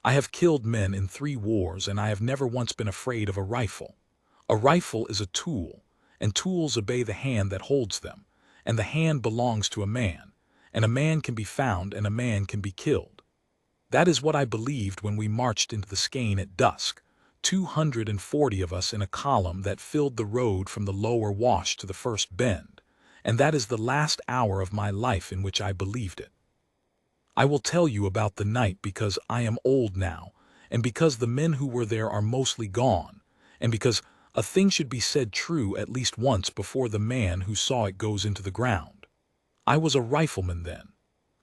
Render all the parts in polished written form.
I have killed men in 3 wars, and I have never once been afraid of a rifle. A rifle is a tool, and tools obey the hand that holds them, and the hand belongs to a man, and a man can be found and a man can be killed. That is what I believed when we marched into the skein at dusk, 240 of us in a column that filled the road from the lower wash to the first bend, and that is the last hour of my life in which I believed it. I will tell you about the night because I am old now, and because the men who were there are mostly gone, and because a thing should be said true at least once before the man who saw it goes into the ground. I was a rifleman then.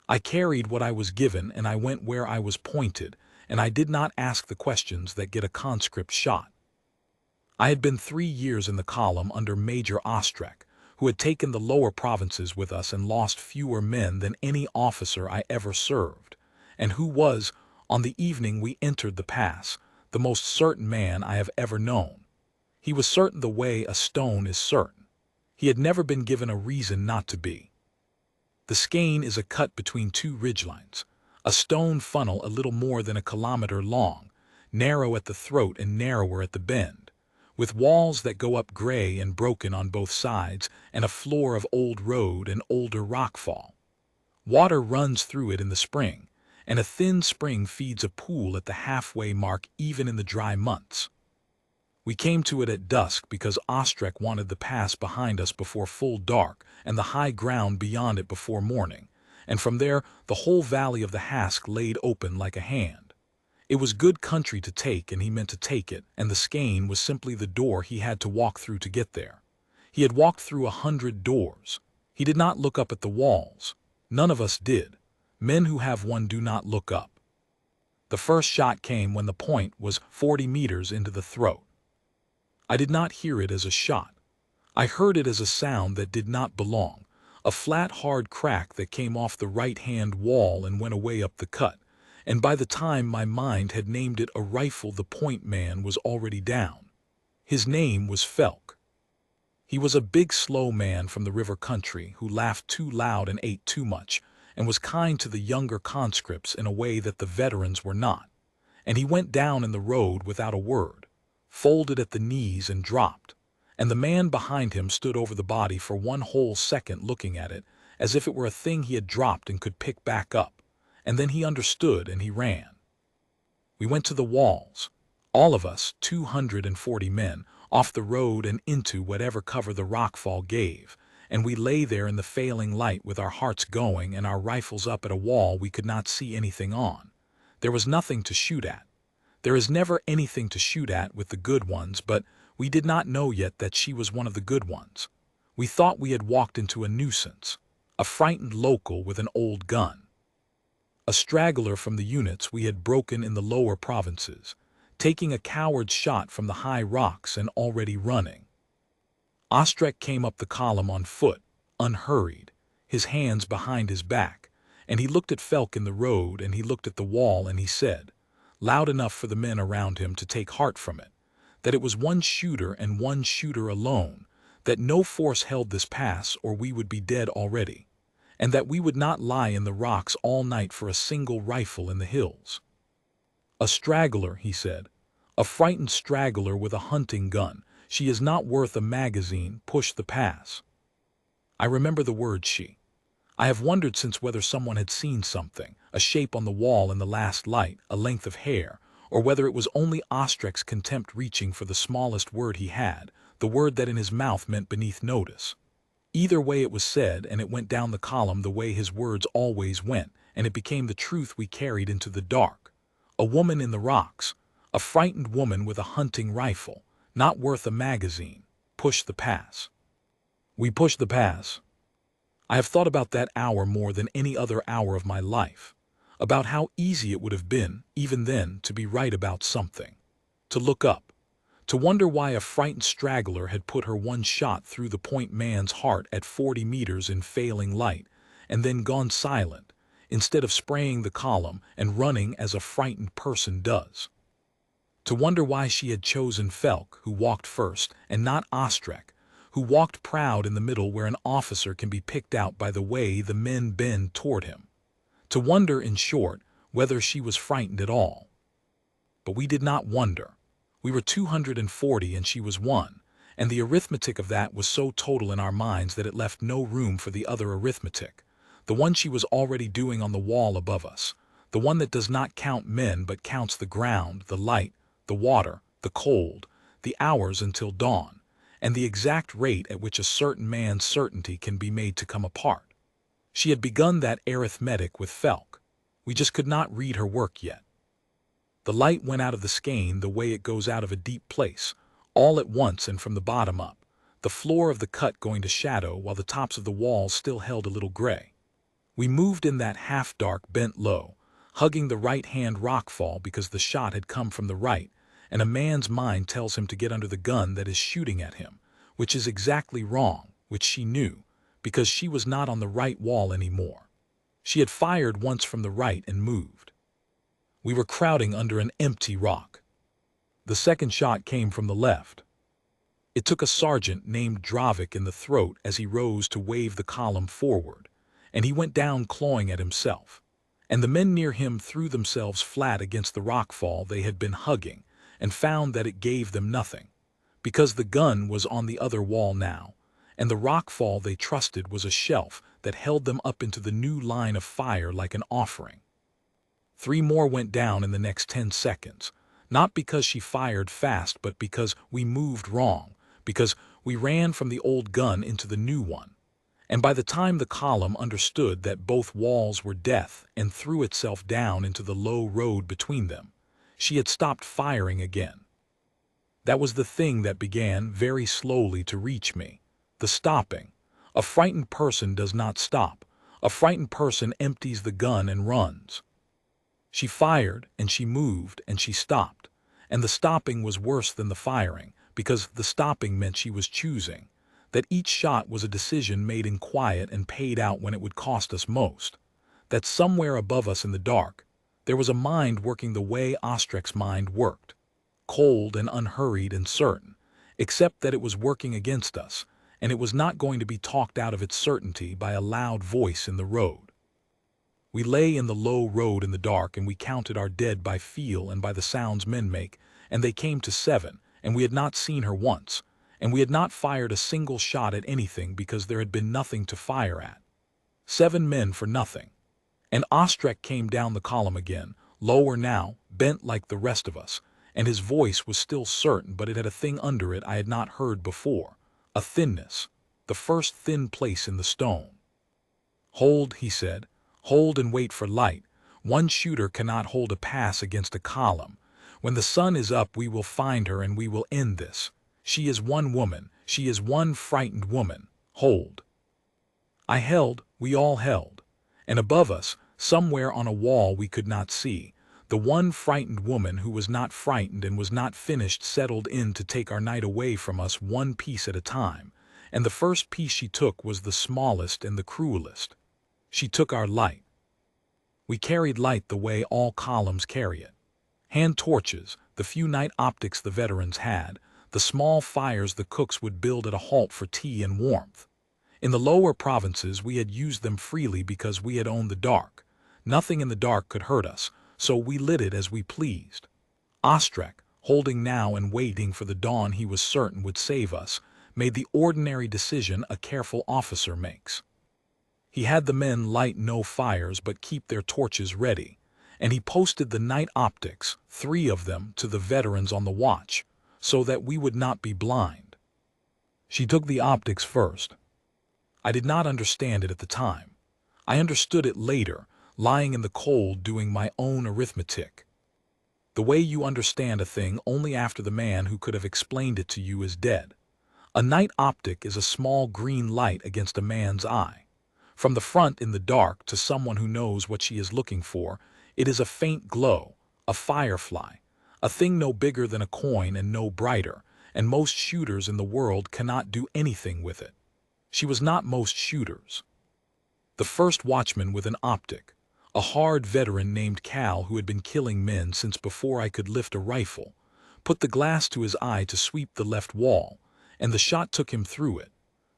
I carried what I was given, and I went where I was pointed, and I did not ask the questions that get a conscript shot. I had been 3 years in the column under Major Ostrach, who had taken the lower provinces with us and lost fewer men than any officer I ever served, and who was, on the evening we entered the pass, the most certain man I have ever known. He was certain the way a stone is certain. He had never been given a reason not to be. The skein is a cut between 2 ridgelines, a stone funnel a little more than a kilometer long, narrow at the throat and narrower at the bend, with walls that go up gray and broken on both sides and a floor of old road and older rockfall. Water runs through it in the spring, and a thin spring feeds a pool at the halfway mark even in the dry months. We came to it at dusk because Ostrach wanted the pass behind us before full dark and the high ground beyond it before morning, and from there the whole valley of the Hask laid open like a hand. It was good country to take, and he meant to take it, and the skein was simply the door he had to walk through to get there. He had walked through 100 doors. He did not look up at the walls. None of us did. Men who have one do not look up. The first shot came when the point was 40 meters into the throat. I did not hear it as a shot. I heard it as a sound that did not belong, a flat, hard crack that came off the right-hand wall and went away up the cut, and by the time my mind had named it a rifle, the point man was already down. His name was Felk. He was a big, slow man from the river country who laughed too loud and ate too much, and was kind to the younger conscripts in a way that the veterans were not, and he went down in the road without a word, folded at the knees and dropped, and the man behind him stood over the body for 1 whole second looking at it as if it were a thing he had dropped and could pick back up, and then he understood and he ran. We went to the walls, all of us, 240 men, off the road and into whatever cover the rockfall gave, and we lay there in the failing light with our hearts going and our rifles up at a wall we could not see anything on. There was nothing to shoot at. There is never anything to shoot at with the good ones, but we did not know yet that she was one of the good ones. We thought we had walked into a nuisance, a frightened local with an old gun. A straggler from the units we had broken in the lower provinces, taking a coward shot from the high rocks and already running. Ostrach came up the column on foot, unhurried, his hands behind his back, and he looked at Felk in the road, and he looked at the wall, and he said, loud enough for the men around him to take heart from it, that it was one shooter and one shooter alone, that no force held this pass or we would be dead already, and that we would not lie in the rocks all night for a single rifle in the hills. A straggler, he said, a frightened straggler with a hunting gun. She is not worth a magazine. Push the pass. I remember the word she. I have wondered since whether someone had seen something, a shape on the wall in the last light, a length of hair, or whether it was only Ostrach's contempt reaching for the smallest word he had, the word that in his mouth meant beneath notice. Either way it was said, and it went down the column the way his words always went, and it became the truth we carried into the dark. A woman in the rocks, a frightened woman with a hunting rifle, not worth a magazine. Push the pass. We pushed the pass. I have thought about that hour more than any other hour of my life, about how easy it would have been, even then, to be right about something, to look up, to wonder why a frightened straggler had put her one shot through the point man's heart at 40 meters in failing light, and then gone silent, instead of spraying the column and running as a frightened person does. To wonder why she had chosen Felk, who walked first, and not Ostrach, who walked proud in the middle where an officer can be picked out by the way the men bend toward him. To wonder, in short, whether she was frightened at all. But we did not wonder. We were 240 and she was 1, and the arithmetic of that was so total in our minds that it left no room for the other arithmetic, the one she was already doing on the wall above us, the one that does not count men but counts the ground, the light, the water, the cold, the hours until dawn, and the exact rate at which a certain man's certainty can be made to come apart. She had begun that arithmetic with Felk. We just could not read her work yet. The light went out of the skein the way it goes out of a deep place, all at once and from the bottom up, the floor of the cut going to shadow while the tops of the walls still held a little gray. We moved in that half-dark, bent low, hugging the right-hand rockfall because the shot had come from the right, and a man's mind tells him to get under the gun that is shooting at him, which is exactly wrong, which she knew, because she was not on the right wall anymore. She had fired once from the right and moved. We were crowding under an empty rock. The second shot came from the left. It took a sergeant named Dravik in the throat as he rose to wave the column forward, and he went down clawing at himself. And the men near him threw themselves flat against the rockfall they had been hugging and found that it gave them nothing, because the gun was on the other wall now, and the rockfall they trusted was a shelf that held them up into the new line of fire like an offering. 3 more went down in the next 10 seconds, not because she fired fast but because we moved wrong, because we ran from the old gun into the new one. And by the time the column understood that both walls were death and threw itself down into the low road between them, she had stopped firing again. That was the thing that began very slowly to reach me, the stopping. A frightened person does not stop. A frightened person empties the gun and runs. She fired, and she moved, and she stopped, and the stopping was worse than the firing, because the stopping meant she was choosing, that each shot was a decision made in quiet and paid out when it would cost us most, that somewhere above us in the dark, there was a mind working the way Ostrek's mind worked, cold and unhurried and certain, except that it was working against us, and it was not going to be talked out of its certainty by a loud voice in the road. We lay in the low road in the dark, and we counted our dead by feel and by the sounds men make, and they came to 7, and we had not seen her once, and we had not fired a single shot at anything because there had been nothing to fire at. 7 men for nothing. And Ostrek came down the column again, lower now, bent like the rest of us, and his voice was still certain, but it had a thing under it I had not heard before, a thinness, the first thin place in the stone. "Hold," he said. "Hold and wait for light. One shooter cannot hold a pass against a column. When the sun is up we will find her and we will end this. She is one woman. She is one frightened woman. Hold." I held, we all held. And above us, somewhere on a wall we could not see, the one frightened woman who was not frightened and was not finished settled in to take our night away from us one piece at a time, and the first piece she took was the smallest and the cruelest. She took our light. We carried light the way all columns carry it. Hand torches, the few night optics the veterans had, the small fires the cooks would build at a halt for tea and warmth. In the lower provinces we had used them freely because we had owned the dark. Nothing in the dark could hurt us, so we lit it as we pleased. Ostrek, holding now and waiting for the dawn he was certain would save us, made the ordinary decision a careful officer makes. He had the men light no fires but keep their torches ready, and he posted the night optics, 3 of them, to the veterans on the watch, so that we would not be blind. She took the optics first. I did not understand it at the time. I understood it later, lying in the cold doing my own arithmetic. The way you understand a thing only after the man who could have explained it to you is dead. A night optic is a small green light against a man's eye. From the front in the dark to someone who knows what she is looking for, it is a faint glow, a firefly, a thing no bigger than a coin and no brighter, and most shooters in the world cannot do anything with it. She was not most shooters. The first watchman with an optic, a hard veteran named Cal who had been killing men since before I could lift a rifle, put the glass to his eye to sweep the left wall, and the shot took him through it,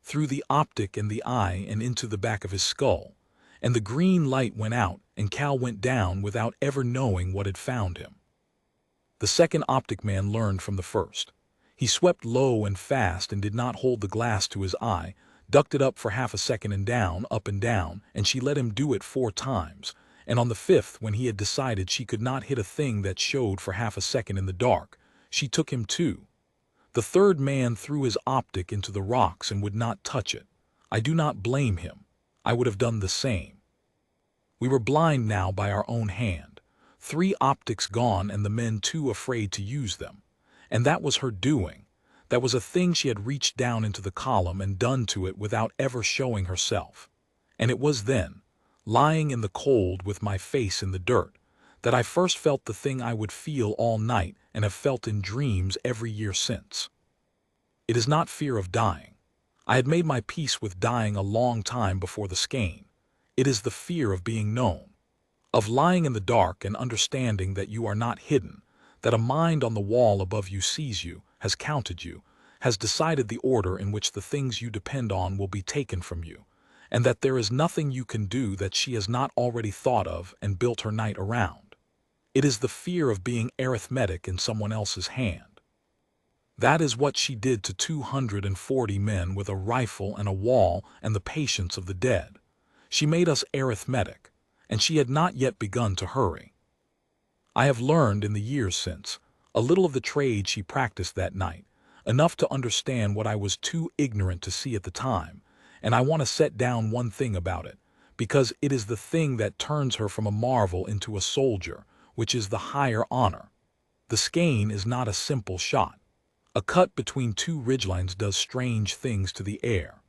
through the optic and the eye and into the back of his skull, and the green light went out and Cal went down without ever knowing what had found him. The second optic man learned from the first. He swept low and fast and did not hold the glass to his eye, ducked it up for half a second and down, up and down, and she let him do it 4 times, and on the 5th, when he had decided she could not hit a thing that showed for half a second in the dark, she took him too. The third man threw his optic into the rocks and would not touch it. I do not blame him. I would have done the same. We were blind now by our own hand. 3 optics gone and the men too afraid to use them. And that was her doing. That was a thing she had reached down into the column and done to it without ever showing herself. And it was then, lying in the cold with my face in the dirt, that I first felt the thing I would feel all night and have felt in dreams every year since. It is not fear of dying. I had made my peace with dying a long time before the skein. It is the fear of being known, of lying in the dark and understanding that you are not hidden, that a mind on the wall above you sees you, has counted you, has decided the order in which the things you depend on will be taken from you, and that there is nothing you can do that she has not already thought of and built her night around. It is the fear of being arithmetic in someone else's hand. That is what she did to 240 men with a rifle and a wall and the patience of the dead. She made us arithmetic, and she had not yet begun to hurry. I have learned in the years since a little of the trade she practiced that night, enough to understand what I was too ignorant to see at the time, and I want to set down one thing about it, because it is the thing that turns her from a marvel into a soldier, which is the higher honor. The skein is not a simple shot. A cut between 2 ridgelines does strange things to the air.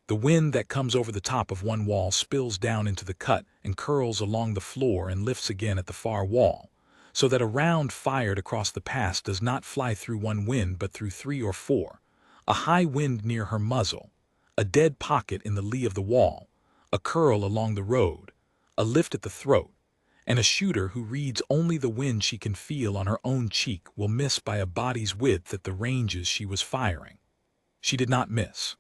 The wind that comes over the top of one wall spills down into the cut and curls along the floor and lifts again at the far wall, so that a round fired across the pass does not fly through one wind but through 3 or 4, a high wind near her muzzle, a dead pocket in the lee of the wall, a curl along the road, a lift at the throat, and a shooter who reads only the wind she can feel on her own cheek will miss by a body's width at the ranges she was firing. She did not miss.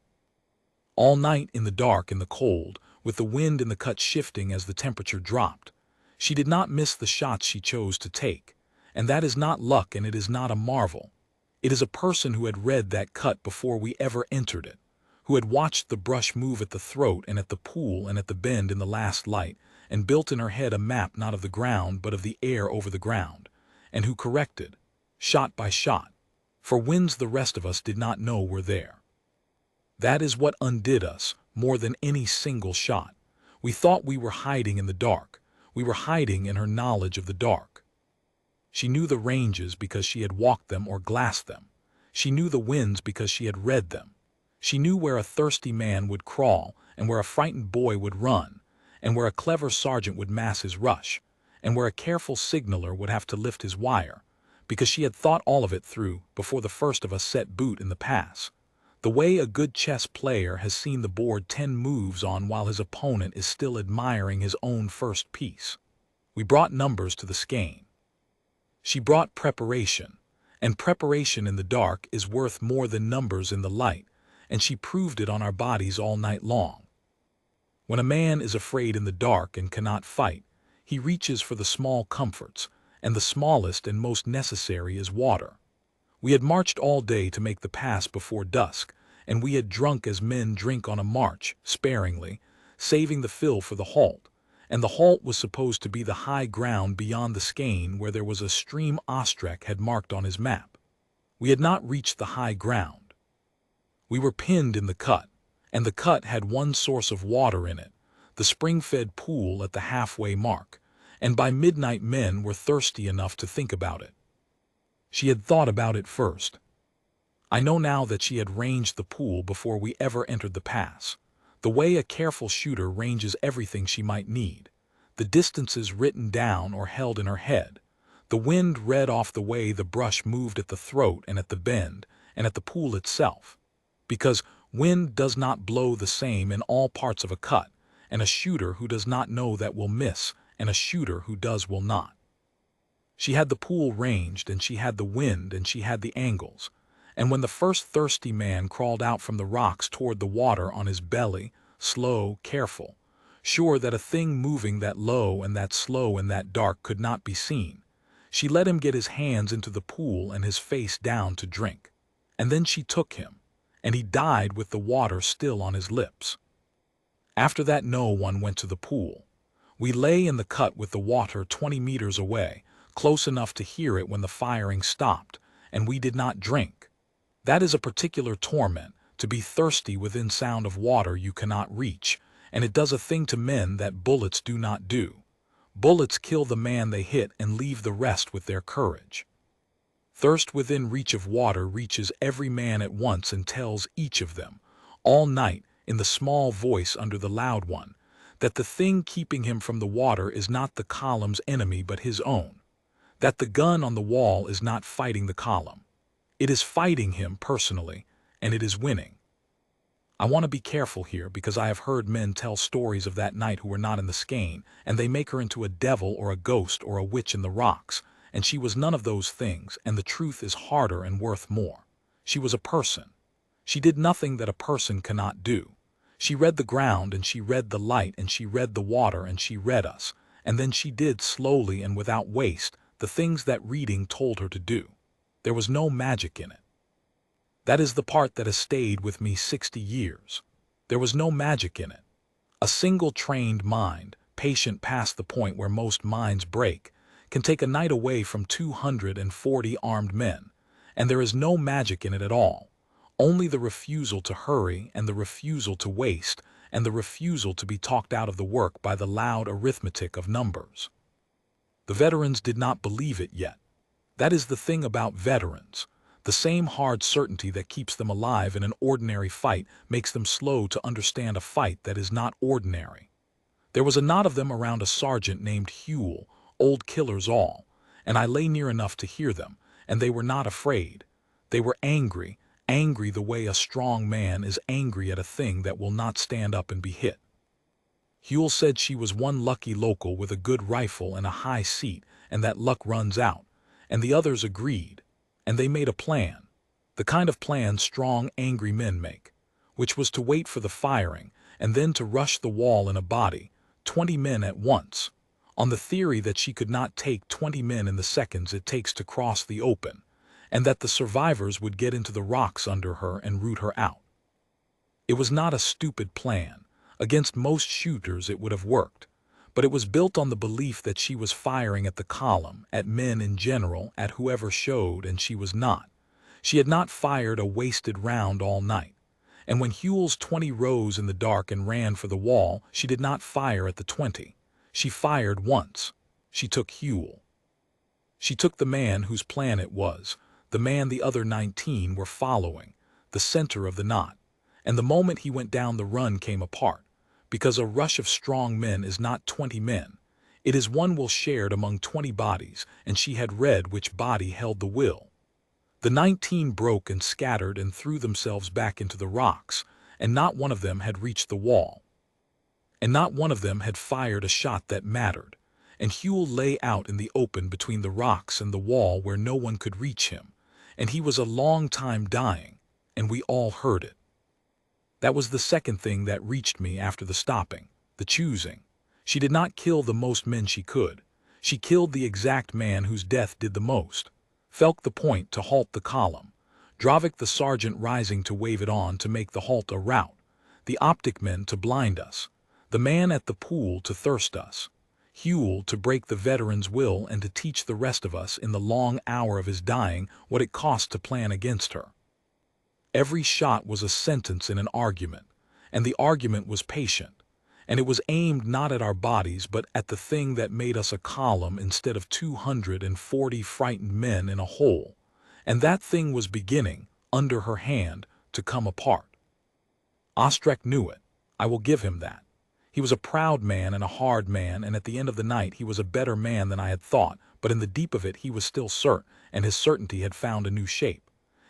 All night in the dark and the cold, with the wind in the cut shifting as the temperature dropped, she did not miss the shots she chose to take, and that is not luck and it is not a marvel. It is a person who had read that cut before we ever entered it, who had watched the brush move at the throat and at the pool and at the bend in the last light, and built in her head a map not of the ground but of the air over the ground, and who corrected, shot by shot, for winds the rest of us did not know were there. That is what undid us more than any single shot. We thought we were hiding in the dark. We were hiding in her knowledge of the dark. She knew the ranges because she had walked them or glassed them. She knew the winds because she had read them. She knew where a thirsty man would crawl and where a frightened boy would run, and where a clever sergeant would mass his rush, and where a careful signaler would have to lift his wire, because she had thought all of it through before the first of us set boot in the pass. The way a good chess player has seen the board 10 moves on while his opponent is still admiring his own first piece. We brought numbers to the skein. She brought preparation, and preparation in the dark is worth more than numbers in the light, and she proved it on our bodies all night long. When a man is afraid in the dark and cannot fight, he reaches for the small comforts, and the smallest and most necessary is water. We had marched all day to make the pass before dusk, and we had drunk as men drink on a march, sparingly, saving the fill for the halt, and the halt was supposed to be the high ground beyond the skein where there was a stream Ostrek had marked on his map. We had not reached the high ground. We were pinned in the cut, and the cut had one source of water in it, the spring-fed pool at the halfway mark, and by midnight men were thirsty enough to think about it. She had thought about it first. I know now that she had ranged the pool before we ever entered the pass, the way a careful shooter ranges everything she might need, the distances written down or held in her head, the wind read off the way the brush moved at the throat and at the bend and at the pool itself, because wind does not blow the same in all parts of a cut, and a shooter who does not know that will miss, and a shooter who does will not. She had the pool ranged, and she had the wind, and she had the angles, and when the first thirsty man crawled out from the rocks toward the water on his belly, slow, careful, sure that a thing moving that low and that slow in that dark could not be seen, She let him get his hands into the pool and his face down to drink. And then she took him, and he died with the water still on his lips. After that, no one went to the pool. We lay in the cut with the water 20 meters away, close enough to hear it when the firing stopped, and we did not drink. That is a particular torment, to be thirsty within sound of water you cannot reach, and it does a thing to men that bullets do not do. Bullets kill the man they hit and leave the rest with their courage. Thirst within reach of water reaches every man at once and tells each of them, all night, in the small voice under the loud one, that the thing keeping him from the water is not the column's enemy but his own, that the gun on the wall is not fighting the column. It is fighting him personally, and it is winning. I want to be careful here because I have heard men tell stories of that night who were not in the skein, and they make her into a devil or a ghost or a witch in the rocks, and she was none of those things, and the truth is harder and worth more. She was a person. She did nothing that a person cannot do. She read the ground, and she read the light, and she read the water, and she read us, and then she did slowly and without waste the things that reading told her to do. There was no magic in it. That is the part that has stayed with me 60 years. There was no magic in it. A single trained mind, patient past the point where most minds break, can take a night away from 240 armed men, and there is no magic in it at all. Only the refusal to hurry and the refusal to waste and the refusal to be talked out of the work by the loud arithmetic of numbers. The veterans did not believe it yet. That is the thing about veterans. The same hard certainty that keeps them alive in an ordinary fight makes them slow to understand a fight that is not ordinary. There was a knot of them around a sergeant named Huel, old killers all, and I lay near enough to hear them, and they were not afraid. They were angry, angry the way a strong man is angry at a thing that will not stand up and be hit. Huel said she was one lucky local with a good rifle and a high seat, and that luck runs out, and the others agreed. And they made a plan, the kind of plan strong, angry men make, which was to wait for the firing and then to rush the wall in a body, 20 men at once, on the theory that she could not take 20 men in the seconds it takes to cross the open, and that the survivors would get into the rocks under her and root her out. It was not a stupid plan. Against most shooters it would have worked. But it was built on the belief that she was firing at the column, at men in general, at whoever showed, and she was not. She had not fired a wasted round all night. And when Huel's 20 rose in the dark and ran for the wall, she did not fire at the 20. She fired once. She took Huel. She took the man whose plan it was, the man the other 19 were following, the center of the knot. And the moment he went down, the run came apart. Because a rush of strong men is not 20 men. It is one will shared among 20 bodies, and she had read which body held the will. The 19 broke and scattered and threw themselves back into the rocks, and not one of them had reached the wall. And not one of them had fired a shot that mattered, and Huel lay out in the open between the rocks and the wall where no one could reach him, and he was a long time dying, and we all heard it. That was the second thing that reached me after the stopping, the choosing. She did not kill the most men she could. She killed the exact man whose death did the most. Felk the point to halt the column. Dravik the sergeant rising to wave it on to make the halt a rout. The optic men to blind us. The man at the pool to thirst us. Huel to break the veteran's will and to teach the rest of us in the long hour of his dying what it cost to plan against her. Every shot was a sentence in an argument, and the argument was patient, and it was aimed not at our bodies but at the thing that made us a column instead of 240 frightened men in a hole, and that thing was beginning, under her hand, to come apart. Ostrek knew it. I will give him that. He was a proud man and a hard man, and at the end of the night he was a better man than I had thought, but in the deep of it he was still certain, and his certainty had found a new shape.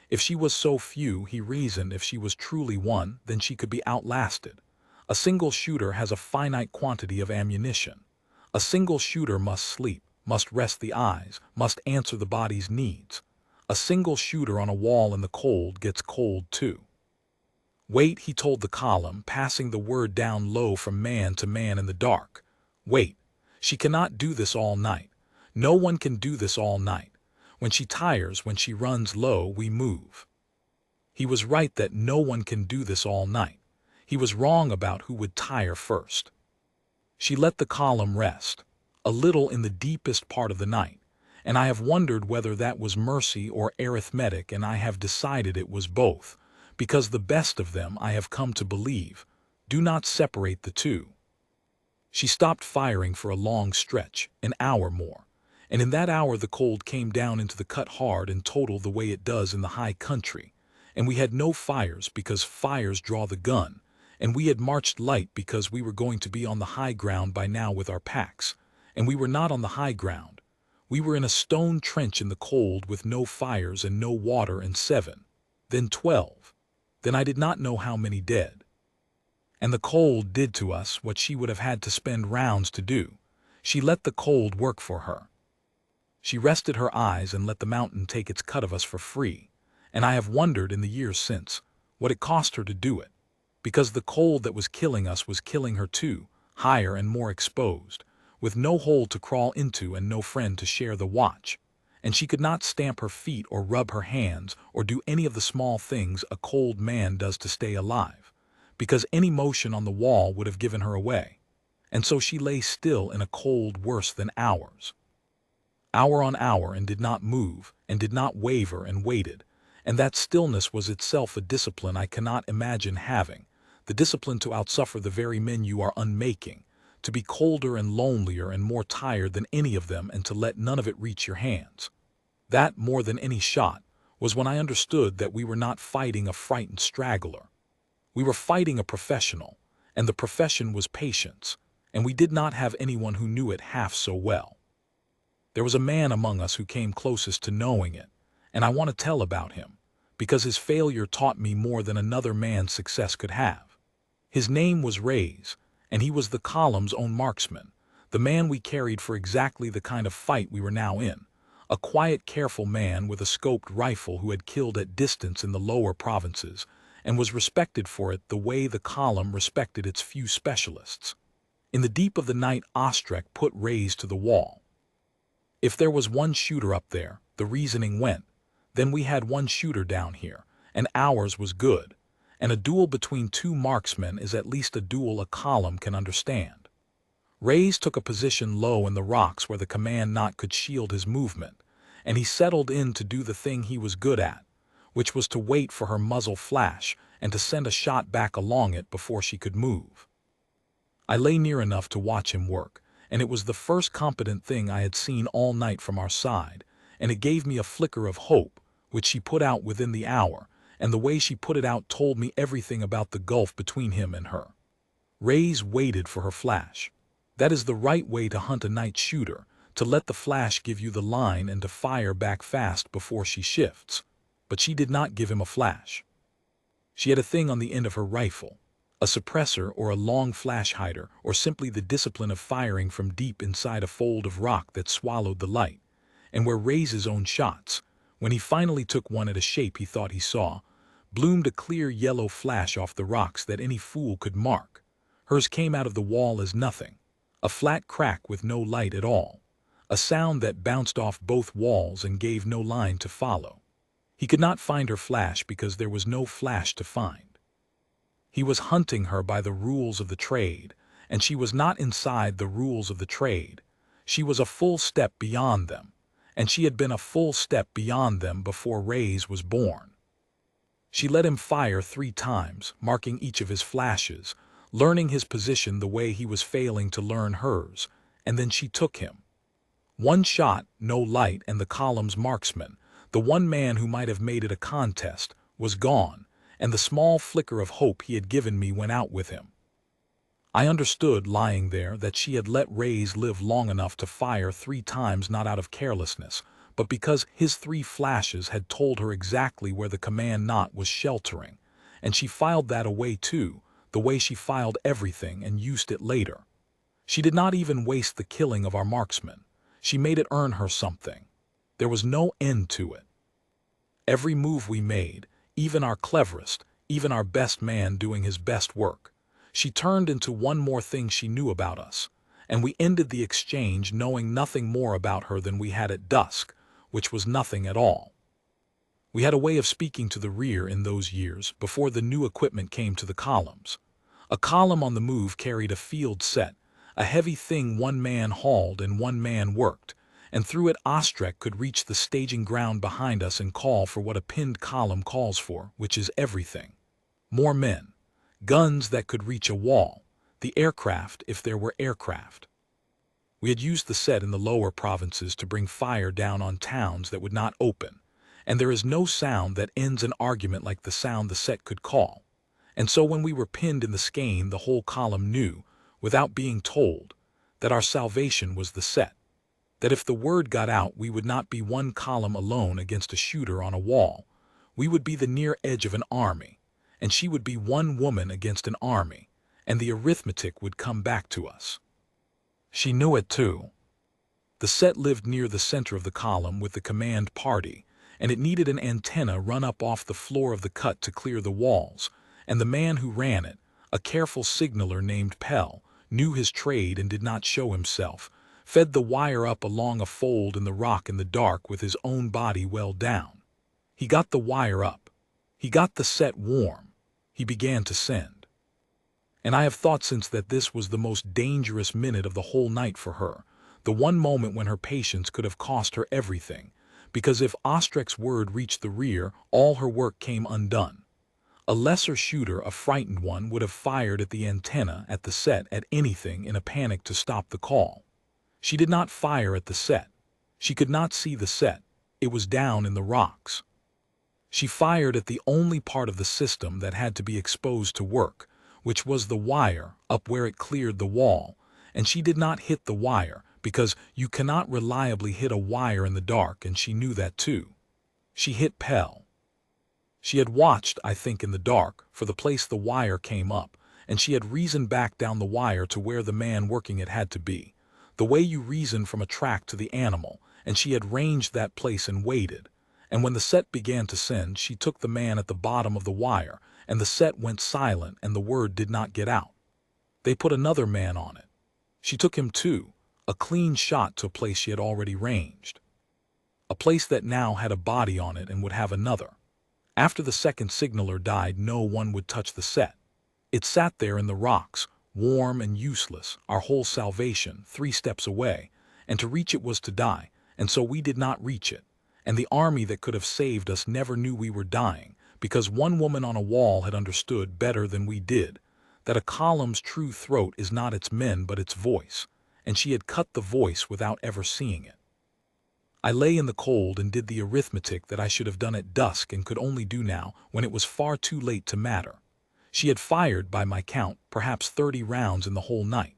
If she was so few, he reasoned, if she was truly one, then she could be outlasted. A single shooter has a finite quantity of ammunition. A single shooter must sleep, must rest the eyes, must answer the body's needs. A single shooter on a wall in the cold gets cold too. Wait, he told the column, passing the word down low from man to man in the dark. Wait. She cannot do this all night. No one can do this all night. When she tires, when she runs low, we move. He was right that no one can do this all night. He was wrong about who would tire first. She let the column rest, a little in the deepest part of the night, and I have wondered whether that was mercy or arithmetic, and I have decided it was both, because the best of them, I have come to believe, do not separate the two. She stopped firing for a long stretch, an hour more, and in that hour the cold came down into the cut hard and total the way it does in the high country, and we had no fires because fires draw the gun, and we had marched light because we were going to be on the high ground by now with our packs, and we were not on the high ground. We were in a stone trench in the cold with no fires and no water, and 7, then 12, then I did not know how many dead. And the cold did to us what she would have had to spend rounds to do. She let the cold work for her. She rested her eyes and let the mountain take its cut of us for free, and I have wondered in the years since what it cost her to do it, because the cold that was killing us was killing her too, higher and more exposed, with no hole to crawl into and no friend to share the watch, and she could not stamp her feet or rub her hands or do any of the small things a cold man does to stay alive, because any motion on the wall would have given her away, and so she lay still in a cold worse than ours. Hour on hour, and did not move, and did not waver, and waited, and that stillness was itself a discipline I cannot imagine having, the discipline to outsuffer the very men you are unmaking, to be colder and lonelier and more tired than any of them, and to let none of it reach your hands. That, more than any shot, was when I understood that we were not fighting a frightened straggler. We were fighting a professional, and the profession was patience, and we did not have anyone who knew it half so well. There was a man among us who came closest to knowing it, and I want to tell about him, because his failure taught me more than another man's success could have. His name was Ray's, and he was the column's own marksman, the man we carried for exactly the kind of fight we were now in, a quiet, careful man with a scoped rifle who had killed at distance in the lower provinces, and was respected for it the way the column respected its few specialists. In the deep of the night, Ostrek put Ray's to the wall. If there was one shooter up there, the reasoning went, then we had one shooter down here, and ours was good, and a duel between two marksmen is at least a duel a column can understand. Ray's took a position low in the rocks where the command knot could shield his movement, and he settled in to do the thing he was good at, which was to wait for her muzzle flash and to send a shot back along it before she could move. I lay near enough to watch him work, and it was the first competent thing I had seen all night from our side, and it gave me a flicker of hope, which she put out within the hour, and the way she put it out told me everything about the gulf between him and her. Ray's waited for her flash. That is the right way to hunt a night shooter, to let the flash give you the line and to fire back fast before she shifts. But she did not give him a flash. She had a thing on the end of her rifle, a suppressor or a long flash hider, or simply the discipline of firing from deep inside a fold of rock that swallowed the light, and where Ray's own shots, when he finally took one at a shape he thought he saw, bloomed a clear yellow flash off the rocks that any fool could mark. Hers came out of the wall as nothing, a flat crack with no light at all, a sound that bounced off both walls and gave no line to follow. He could not find her flash because there was no flash to find. He was hunting her by the rules of the trade, and she was not inside the rules of the trade. She was a full step beyond them, and she had been a full step beyond them before Ray's was born. She let him fire 3 times, marking each of his flashes, learning his position the way he was failing to learn hers, and then she took him. One shot, no light, and the column's marksman, the one man who might have made it a contest, was gone, and the small flicker of hope he had given me went out with him. I understood, lying there, that she had let Ray's live long enough to fire 3 times not out of carelessness, but because his 3 flashes had told her exactly where the command knot was sheltering, and she filed that away too, the way she filed everything and used it later. She did not even waste the killing of our marksman. She made it earn her something. There was no end to it. Every move we made, even our cleverest, even our best man doing his best work, she turned into one more thing she knew about us, and we ended the exchange knowing nothing more about her than we had at dusk, which was nothing at all. We had a way of speaking to the rear in those years before the new equipment came to the columns. A column on the move carried a field set, a heavy thing one man hauled and one man worked, and through it Ostrek could reach the staging ground behind us and call for what a pinned column calls for, which is everything. More men, guns that could reach a wall, the aircraft if there were aircraft. We had used the set in the lower provinces to bring fire down on towns that would not open, and there is no sound that ends an argument like the sound the set could call. And so when we were pinned in the skein, the whole column knew, without being told, that our salvation was the set. That if the word got out, we would not be one column alone against a shooter on a wall. We would be the near edge of an army, and she would be one woman against an army, and the arithmetic would come back to us. She knew it too. The set lived near the center of the column with the command party, and it needed an antenna run up off the floor of the cut to clear the walls, and the man who ran it, a careful signaler named Pell, knew his trade and did not show himself, fed the wire up along a fold in the rock in the dark with his own body well down. He got the wire up. He got the set warm. He began to send. And I have thought since that this was the most dangerous minute of the whole night for her, the one moment when her patience could have cost her everything, because if Ostrek's word reached the rear, all her work came undone. A lesser shooter, a frightened one, would have fired at the antenna, at the set, at anything in a panic to stop the call. She did not fire at the set. She could not see the set. It was down in the rocks. She fired at the only part of the system that had to be exposed to work, which was the wire up where it cleared the wall, and she did not hit the wire, because you cannot reliably hit a wire in the dark, and she knew that too. She hit Pell. She had watched, I think in the dark, for the place the wire came up, and she had reasoned back down the wire to where the man working it had to be, the way you reason from a track to the animal, and she had ranged that place and waited. And when the set began to send, she took the man at the bottom of the wire, and the set went silent and the word did not get out. They put another man on it. She took him too, a clean shot to a place she had already ranged. A place that now had a body on it and would have another. After the second signaler died, no one would touch the set. It sat there in the rocks, warm and useless, our whole salvation, 3 steps away, and to reach it was to die, and so we did not reach it. And the army that could have saved us never knew we were dying, because one woman on a wall had understood better than we did, that a column's true throat is not its men but its voice, and she had cut the voice without ever seeing it. I lay in the cold and did the arithmetic that I should have done at dusk and could only do now when it was far too late to matter. She had fired, by my count, perhaps 30 rounds in the whole night.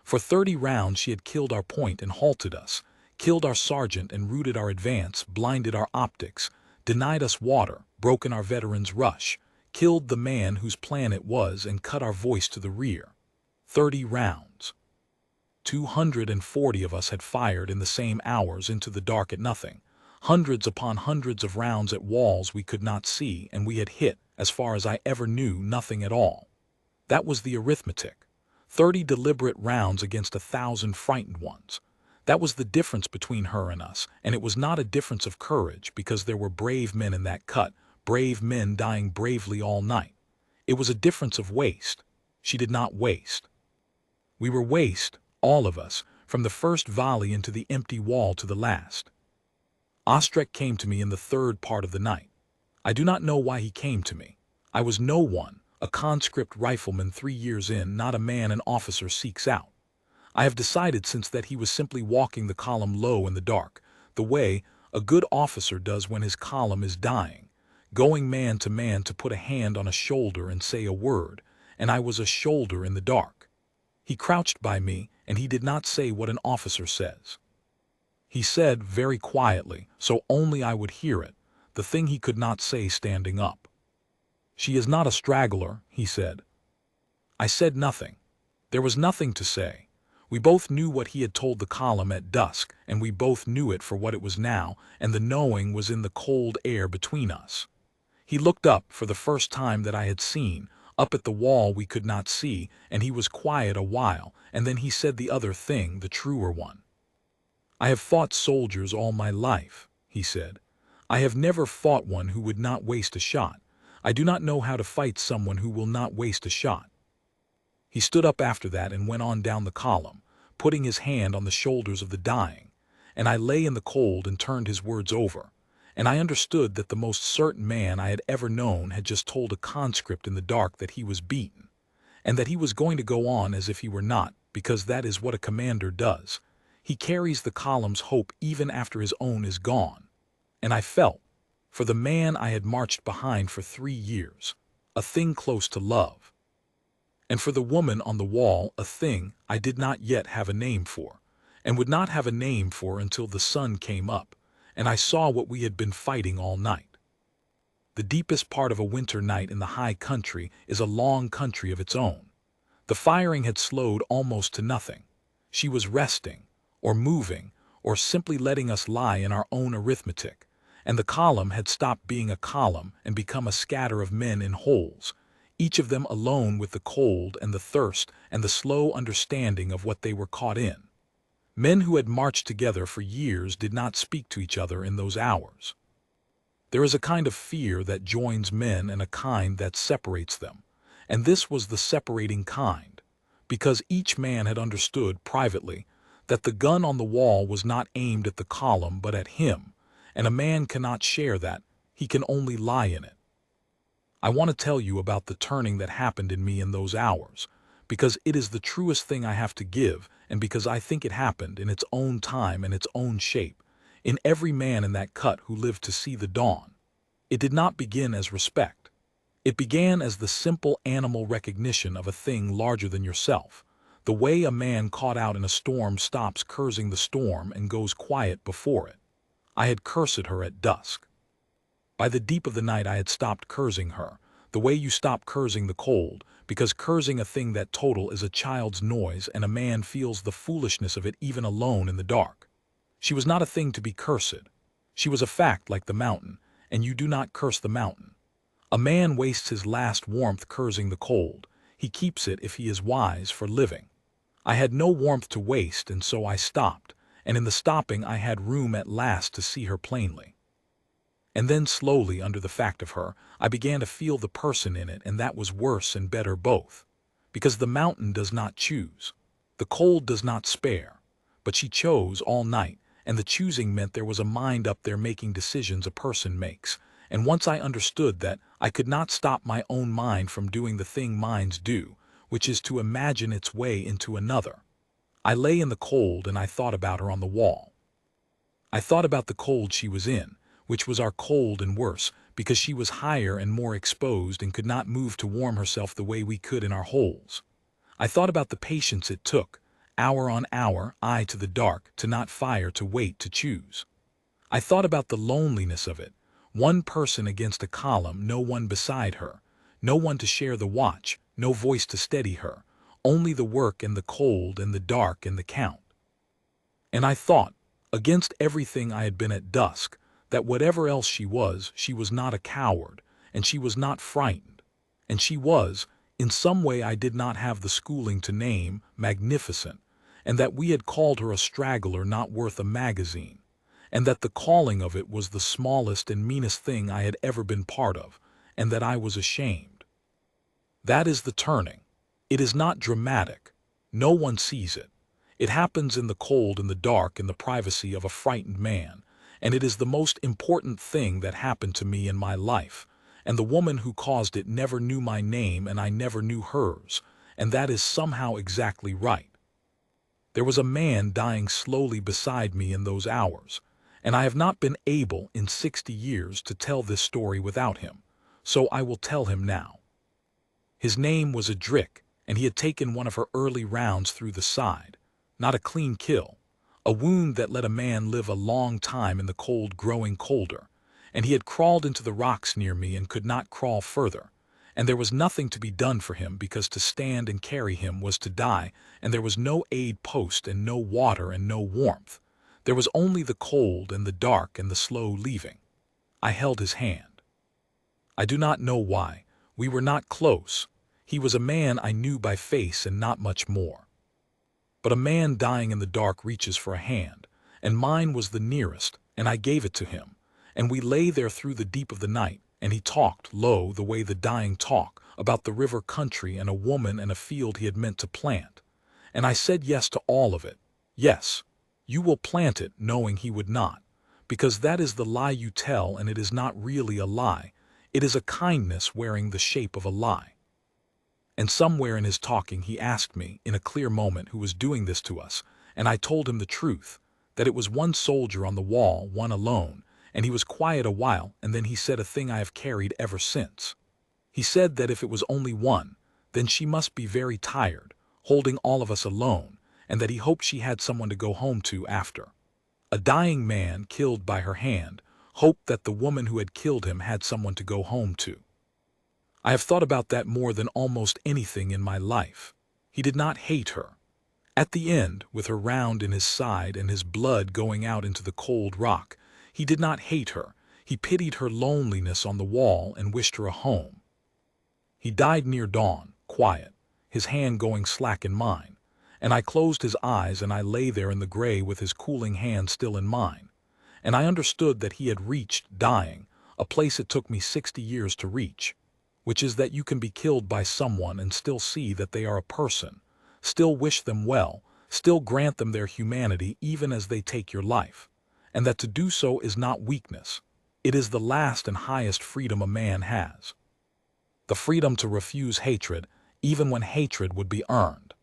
For 30 rounds she had killed our point and halted us, killed our sergeant and routed our advance, blinded our optics, denied us water, broken our veterans' rush, killed the man whose plan it was, and cut our voice to the rear. 30 rounds. 240 of us had fired in the same hours into the dark at nothing, hundreds upon hundreds of rounds at walls we could not see, and we had hit, as far as I ever knew, nothing at all. That was the arithmetic. 30 deliberate rounds against 1,000 frightened ones. That was the difference between her and us, and it was not a difference of courage, because there were brave men in that cut, brave men dying bravely all night. It was a difference of waste. She did not waste. We were waste, all of us, from the first volley into the empty wall to the last. Ostrek came to me in the 3rd part of the night. I do not know why he came to me. I was no one, a conscript rifleman 3 years in, not a man an officer seeks out. I have decided since that he was simply walking the column low in the dark, the way a good officer does when his column is dying, going man to put a hand on a shoulder and say a word, and I was a shoulder in the dark. He crouched by me, and he did not say what an officer says. He said, very quietly, so only I would hear it, the thing he could not say standing up. "She is not a straggler," he said. I said nothing. There was nothing to say. We both knew what he had told the column at dusk, and we both knew it for what it was now, and the knowing was in the cold air between us. He looked up for the first time that I had seen, Up at the wall we could not see, and he was quiet a while, and then he said the other thing, the truer one. "I have fought soldiers all my life," he said. "I have never fought one who would not waste a shot. I do not know how to fight someone who will not waste a shot." He stood up after that and went on down the column, putting his hand on the shoulders of the dying, and I lay in the cold and turned his words over, and I understood that the most certain man I had ever known had just told a conscript in the dark that he was beaten, and that he was going to go on as if he were not, because that is what a commander does. He carries the column's hope even after his own is gone. And I felt, for the man I had marched behind for 3 years, a thing close to love. And for the woman on the wall, a thing I did not yet have a name for, and would not have a name for until the sun came up, and I saw what we had been fighting all night. The deepest part of a winter night in the high country is a long country of its own. The firing had slowed almost to nothing. She was resting, or moving, or simply letting us lie in our own arithmetic, and the column had stopped being a column and become a scatter of men in holes, each of them alone with the cold and the thirst and the slow understanding of what they were caught in. Men who had marched together for years did not speak to each other in those hours. There is a kind of fear that joins men and a kind that separates them, and this was the separating kind, because each man had understood privately that the gun on the wall was not aimed at the column but at him, and a man cannot share that, he can only lie in it. I want to tell you about the turning that happened in me in those hours, because it is the truest thing I have to give, and because I think it happened in its own time and its own shape, in every man in that cut who lived to see the dawn. It did not begin as respect. It began as the simple animal recognition of a thing larger than yourself, the way a man caught out in a storm stops cursing the storm and goes quiet before it. I had cursed her at dusk. By the deep of the night I had stopped cursing her, the way you stop cursing the cold, because cursing a thing that total is a child's noise and a man feels the foolishness of it even alone in the dark. She was not a thing to be cursed. She was a fact like the mountain, and you do not curse the mountain. A man wastes his last warmth cursing the cold. He keeps it, if he is wise, for living. I had no warmth to waste, and so I stopped, and in the stopping I had room at last to see her plainly. And then slowly, under the fact of her, I began to feel the person in it, and that was worse and better both. Because the mountain does not choose. The cold does not spare. But she chose all night, and the choosing meant there was a mind up there making decisions a person makes. And once I understood that, I could not stop my own mind from doing the thing minds do, which is to imagine its way into another. I lay in the cold and I thought about her on the wall. I thought about the cold she was in, which was our cold and worse, because she was higher and more exposed and could not move to warm herself the way we could in our holes. I thought about the patience it took, hour on hour, eye to the dark, to not fire, to wait, to choose. I thought about the loneliness of it, one person against a column, no one beside her, no one to share the watch, no voice to steady her, only the work and the cold and the dark and the count. And I thought, against everything I had been at dusk, that whatever else she was not a coward, and she was not frightened, and she was, in some way I did not have the schooling to name, magnificent, and that we had called her a straggler not worth a magazine, and that the calling of it was the smallest and meanest thing I had ever been part of, and that I was ashamed. That is the turning. It is not dramatic. No one sees it. It happens in the cold and the dark in the privacy of a frightened man, and it is the most important thing that happened to me in my life, and the woman who caused it never knew my name and I never knew hers, and that is somehow exactly right. There was a man dying slowly beside me in those hours, and I have not been able in 60 years to tell this story without him, so I will tell him now. His name was Adric, and he had taken one of her early rounds through the side, not a clean kill, a wound that let a man live a long time in the cold growing colder, and he had crawled into the rocks near me and could not crawl further, and there was nothing to be done for him because to stand and carry him was to die, and there was no aid post and no water and no warmth. There was only the cold and the dark and the slow leaving. I held his hand. I do not know why. We were not close. He was a man I knew by face and not much more. But a man dying in the dark reaches for a hand, and mine was the nearest, and I gave it to him. And we lay there through the deep of the night, and he talked low the way the dying talk, about the river country and a woman and a field he had meant to plant. And I said yes to all of it. Yes, you will plant it, knowing he would not, because that is the lie you tell, and it is not really a lie. It is a kindness wearing the shape of a lie. And somewhere in his talking he asked me, in a clear moment, who was doing this to us, and I told him the truth, that it was one soldier on the wall, one alone, and he was quiet a while, and then he said a thing I have carried ever since. He said that if it was only one, then she must be very tired, holding all of us alone, and that he hoped she had someone to go home to after. A dying man killed by her hand hoped that the woman who had killed him had someone to go home to. I have thought about that more than almost anything in my life. He did not hate her. At the end, with her round in his side and his blood going out into the cold rock, he did not hate her. He pitied her loneliness on the wall and wished her a home. He died near dawn, quiet, his hand going slack in mine, and I closed his eyes and I lay there in the gray with his cooling hand still in mine, and I understood that he had reached, dying, a place it took me 60 years to reach, which is that you can be killed by someone and still see that they are a person, still wish them well, still grant them their humanity even as they take your life, and that to do so is not weakness. It is the last and highest freedom a man has. The freedom to refuse hatred, even when hatred would be earned.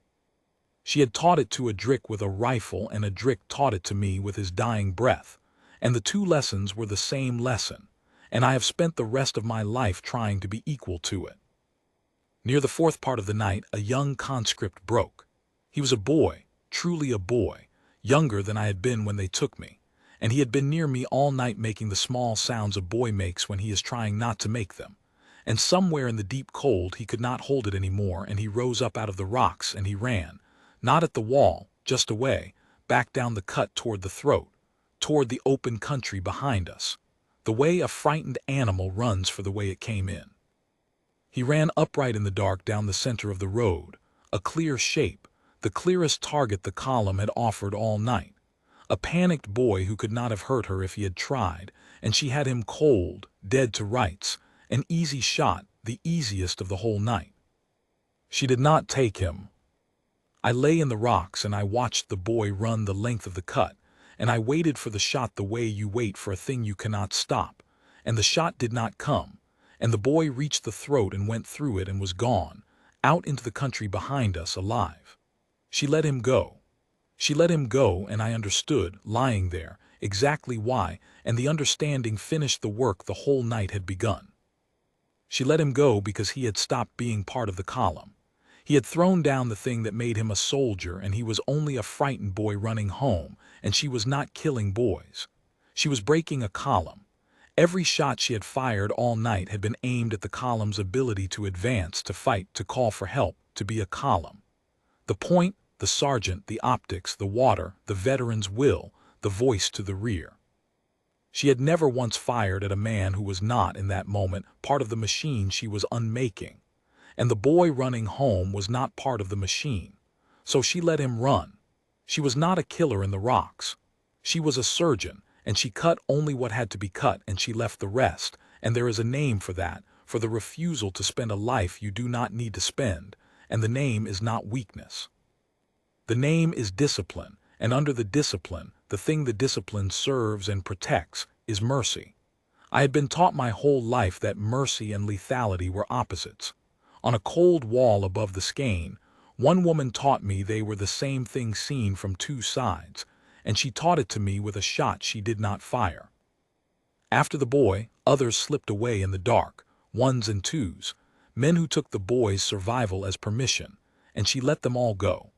She had taught it to Adric with a rifle, and Adric taught it to me with his dying breath, and the two lessons were the same lesson, and I have spent the rest of my life trying to be equal to it. Near the fourth part of the night, a young conscript broke. He was a boy, truly a boy, younger than I had been when they took me, and he had been near me all night making the small sounds a boy makes when he is trying not to make them. And somewhere in the deep cold he could not hold it any more, and he rose up out of the rocks and he ran, not at the wall, just away, back down the cut toward the throat, toward the open country behind us, the way a frightened animal runs for the way it came in. He ran upright in the dark down the center of the road, a clear shape, the clearest target the column had offered all night, a panicked boy who could not have hurt her if he had tried, and she had him cold, dead to rights, an easy shot, the easiest of the whole night. She did not take him. I lay in the rocks and I watched the boy run the length of the cut, and I waited for the shot the way you wait for a thing you cannot stop, and the shot did not come, and the boy reached the throat and went through it and was gone, out into the country behind us, alive. She let him go. She let him go, and I understood, lying there, exactly why, and the understanding finished the work the whole night had begun. She let him go because he had stopped being part of the column. He had thrown down the thing that made him a soldier, and he was only a frightened boy running home, and she was not killing boys. She was breaking a column. Every shot she had fired all night had been aimed at the column's ability to advance, to fight, to call for help, to be a column. The point, the sergeant, the optics, the water, the veteran's will, the voice to the rear. She had never once fired at a man who was not, in that moment, part of the machine she was unmaking. And the boy running home was not part of the machine. So she let him run. She was not a killer in the rocks. She was a surgeon, and she cut only what had to be cut, and she left the rest, and there is a name for that, for the refusal to spend a life you do not need to spend, and the name is not weakness. The name is discipline, and under the discipline, the thing the discipline serves and protects is mercy. I had been taught my whole life that mercy and lethality were opposites. On a cold wall above the skein, one woman taught me they were the same thing seen from two sides, and she taught it to me with a shot she did not fire. After the boy, others slipped away in the dark, ones and twos, men who took the boy's survival as permission, and she let them all go.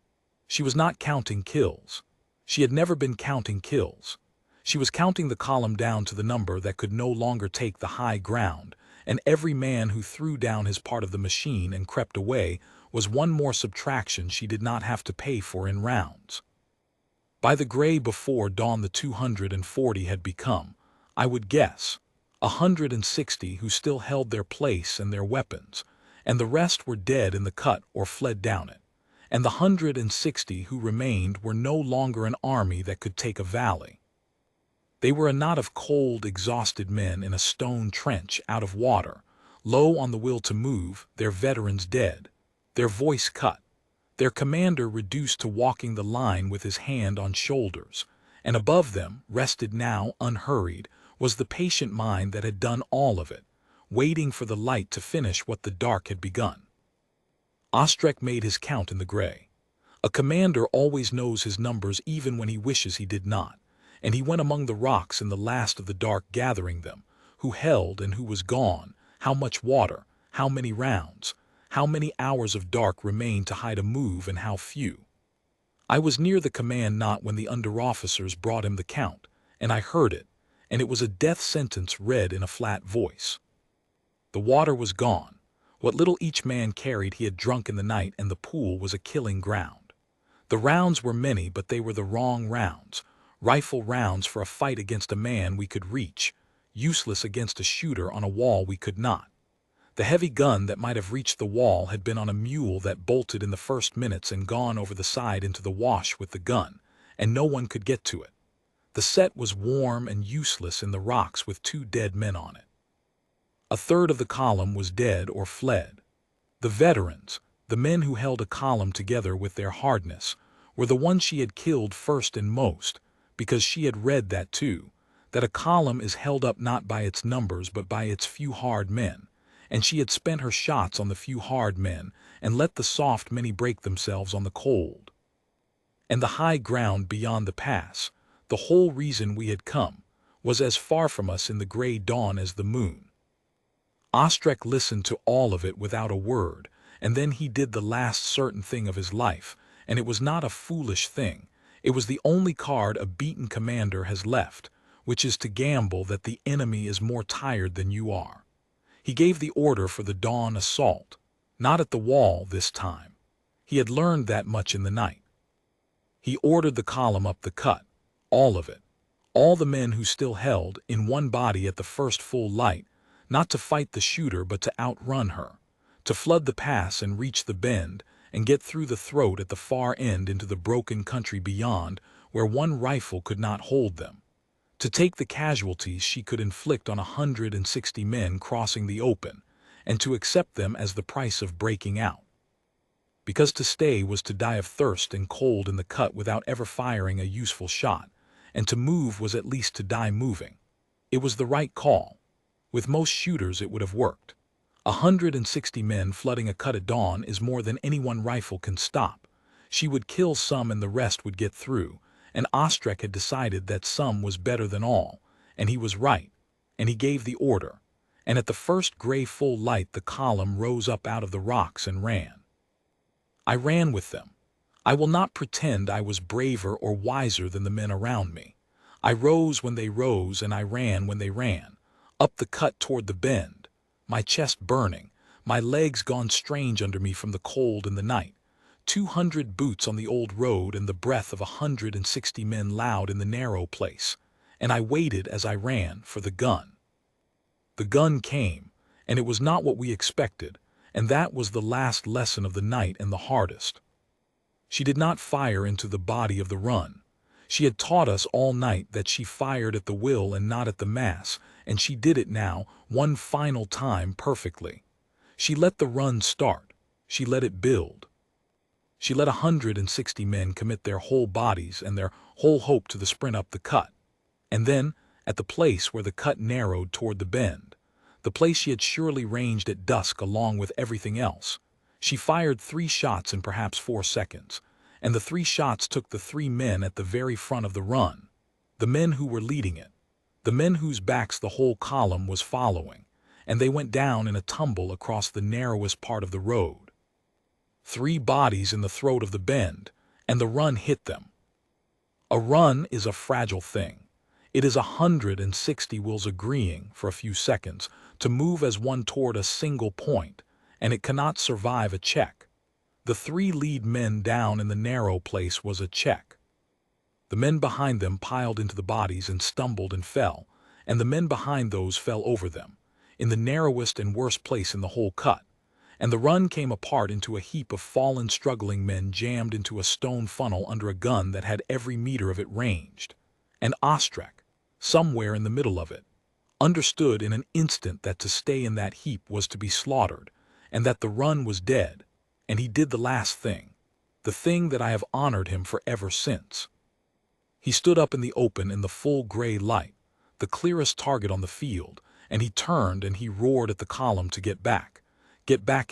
She was not counting kills. She had never been counting kills. She was counting the column down to the number that could no longer take the high ground, and every man who threw down his part of the machine and crept away was one more subtraction she did not have to pay for in rounds. By the gray before dawn the 240 had become, I would guess, 160 who still held their place and their weapons, and the rest were dead in the cut or fled down it. And the 160 who remained were no longer an army that could take a valley. They were a knot of cold, exhausted men in a stone trench out of water, low on the will to move, their veterans dead, their voice cut, their commander reduced to walking the line with his hand on shoulders, and above them, rested now, unhurried, was the patient mind that had done all of it, waiting for the light to finish what the dark had begun. Ostrek made his count in the gray. A commander always knows his numbers even when he wishes he did not, and he went among the rocks in the last of the dark gathering them, who held and who was gone, how much water, how many rounds, how many hours of dark remained to hide a move and how few. I was near the command knot when the under-officers brought him the count, and I heard it, and it was a death sentence read in a flat voice. The water was gone. What little each man carried he had drunk in the night, and the pool was a killing ground. The rounds were many, but they were the wrong rounds, rifle rounds for a fight against a man we could reach, useless against a shooter on a wall we could not. The heavy gun that might have reached the wall had been on a mule that bolted in the first minutes and gone over the side into the wash with the gun, and no one could get to it. The set was warm and useless in the rocks with 2 dead men on it. A third of the column was dead or fled. The veterans, the men who held a column together with their hardness, were the ones she had killed first and most, because she had read that too, that a column is held up not by its numbers but by its few hard men, and she had spent her shots on the few hard men and let the soft many break themselves on the cold. And the high ground beyond the pass, the whole reason we had come, was as far from us in the gray dawn as the moon. Ostrek listened to all of it without a word, and then he did the last certain thing of his life, and it was not a foolish thing. It was the only card a beaten commander has left, which is to gamble that the enemy is more tired than you are. He gave the order for the dawn assault, not at the wall this time. He had learned that much in the night. He ordered the column up the cut, all of it, all the men who still held, in one body at the first full light, not to fight the shooter but to outrun her, to flood the pass and reach the bend, and get through the throat at the far end into the broken country beyond, where one rifle could not hold them, to take the casualties she could inflict on 160 men crossing the open, and to accept them as the price of breaking out. Because to stay was to die of thirst and cold in the cut without ever firing a useful shot, and to move was at least to die moving. It was the right call. With most shooters it would have worked. 160 men flooding a cut at dawn is more than any one rifle can stop. She would kill some and the rest would get through, and Ostrek had decided that some was better than all, and he was right, and he gave the order, and at the first gray full light the column rose up out of the rocks and ran. I ran with them. I will not pretend I was braver or wiser than the men around me. I rose when they rose and I ran when they ran, up the cut toward the bend, my chest burning, my legs gone strange under me from the cold and the night, 200 boots on the old road and the breath of 160 men loud in the narrow place, and I waited as I ran for the gun. The gun came, and it was not what we expected, and that was the last lesson of the night and the hardest. She did not fire into the body of the run. She had taught us all night that she fired at the will and not at the mass, and she did it now, one final time perfectly. She let the run start. She let it build. She let 160 men commit their whole bodies and their whole hope to the sprint up the cut. And then, at the place where the cut narrowed toward the bend, the place she had surely ranged at dusk along with everything else, she fired 3 shots in perhaps 4 seconds, and the 3 shots took the 3 men at the very front of the run, the men who were leading it, the men whose backs the whole column was following, and they went down in a tumble across the narrowest part of the road. 3 bodies in the throat of the bend, and the run hit them. A run is a fragile thing. It is 160 wills agreeing, for a few seconds, to move as one toward a single point, and it cannot survive a check. The 3 lead men down in the narrow place was a check. The men behind them piled into the bodies and stumbled and fell, and the men behind those fell over them, in the narrowest and worst place in the whole cut, and the run came apart into a heap of fallen struggling men jammed into a stone funnel under a gun that had every meter of it ranged. And Ostrek, somewhere in the middle of it, understood in an instant that to stay in that heap was to be slaughtered, and that the run was dead, and he did the last thing, the thing that I have honored him for ever since. He stood up in the open in the full gray light, the clearest target on the field, and he turned and he roared at the column to get back